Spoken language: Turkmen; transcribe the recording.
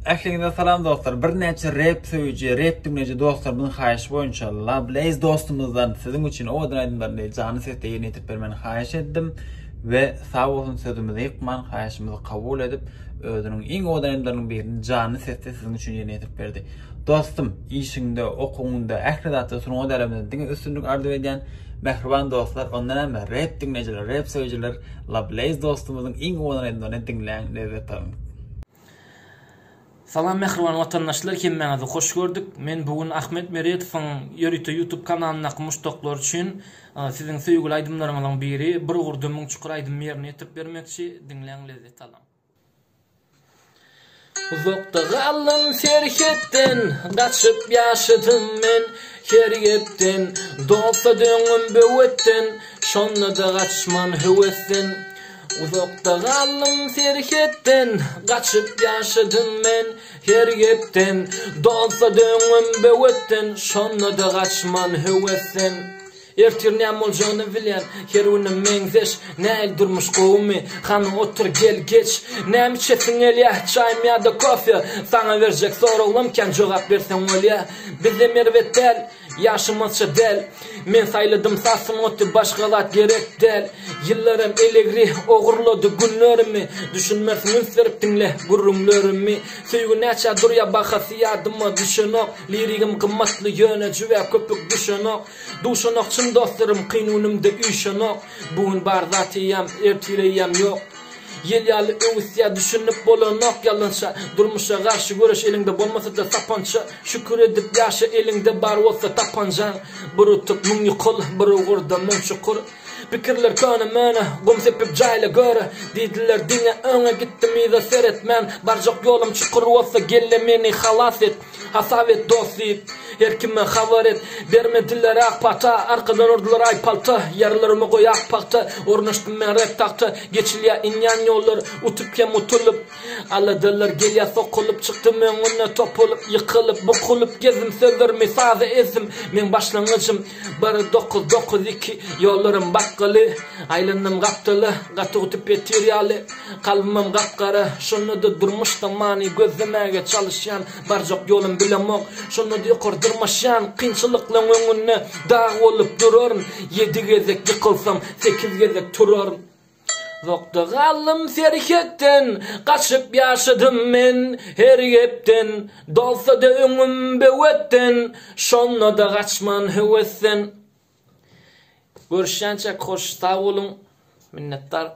Ähliňizde salam dostlar. Bir näçe rap söýüji, rap dinleýiji dostlarymyň haýyşy boýunça Lablaze dostumyzdan siziň üçin o adyny jany sesde ýerine ýetip bermeni haýyş etdim we sag bolsun sözümizi ýykman, haýyşymyzy kabul edip özüniň iň odanlarynyň birini jany sesde siziň üçin ýerine ýetip berdi. Dostum, işiňde, okugyňda, ähliratda sunuň däleminde diňe üstünlük ardy edýän mehriban dostlar, ondan hem rap dinleýijiler, rap söýüjiler Lablaze dostumyzyň iň odanlaryny dinleýän lezzet alyn. Salam mehriban vatandaşlar, kimmeňizi hoş gördük. Men bugün Ahmet Meretowyň ýörüte YouTube kanalyna muştoklar üçin siziň söýgüli aýdymlaryňyň biri bir gurdumyň çukur aýdym ýerine ýetip bermekçi, dinleň lezzet alın. Uzakda gallym serhetden, gaçyp ýaşadym men hergepden, dolsa döňüm böwetden, şonda da gaçman höwesden. Uzakda gallym serhetden, gaçyp ýaşadym men hergepden, dolsa döňüm böwetden, şonda da gaçman höwesden. Ertirnäm boljagyny bilýän, herwini meňzeş, näil durmuş gowmy, hany otur gel geç, näme içesiň elýä, çaý ýa-da kofe, saňa berjek soraglamken jogap berseň bolýa. Bizde merwet del, ýaşymyzça del, men saýladym sasym oty başgalat gerek del. Ýyllarym elegri ogurlady günlerimi, düşünmersiň ünslerip dinle gurrunlarymmy. Söýgü näçe durýa bahasy ýadyma düşenok, lirigim gymmatly ýöne jüwe köpük düşenok. Duşanok çyn dostlarym kynunymda üýşenok, bugün bar zatýam, ertireyem ýok. Ýel-ýaly öwüsýä düşünip bolanok ýalynça, durmuşa garşy göreş elinde bolmasa da tapança, şükür edip ýaşa elinde bar bolsa tapanjaň, bir utup müň ýykul, bir ugurda müň çukur. Pikirler kana mene, gom sepip jayla göre, diýdiler diňe öňe gitdim ýa-da seretmen, barjak ýolum çukur bolsa gelle meni halas et, hasab et dostyp. Her kime habar et, bermediler akpata, arkadan ordular aypalta, yarılarımı koy akpakta, ornaştım men rap takta, geçilya inyan yollar, utup kem utulup, aladılar gelya sokulup, çıktım men önüne top olup, yıkılıp, bukulup, gezim sözlerimi sazı ezim, men başlangıcım, bari 9-9-2, yollarım bakkalı, aylanım kaptalı, katı utup etiryalı, kalbimim kapkara, şunu da durmuştum mani, gözlemeye çalışyan, barcak yolum bilemok, şunu da yukarı durmaşan, kynçylyklaryň öňünde dağ bolup duraryn, 7 gezek ýykylsam 8 gezek turaryn. Zokda gallym serhetden, gaçyp ýaşadym men hergepden, dolsa da öňüm böwetden, şonda da gaçman höwesden. Görüşýänçe hoş, sag bolun, minnettar.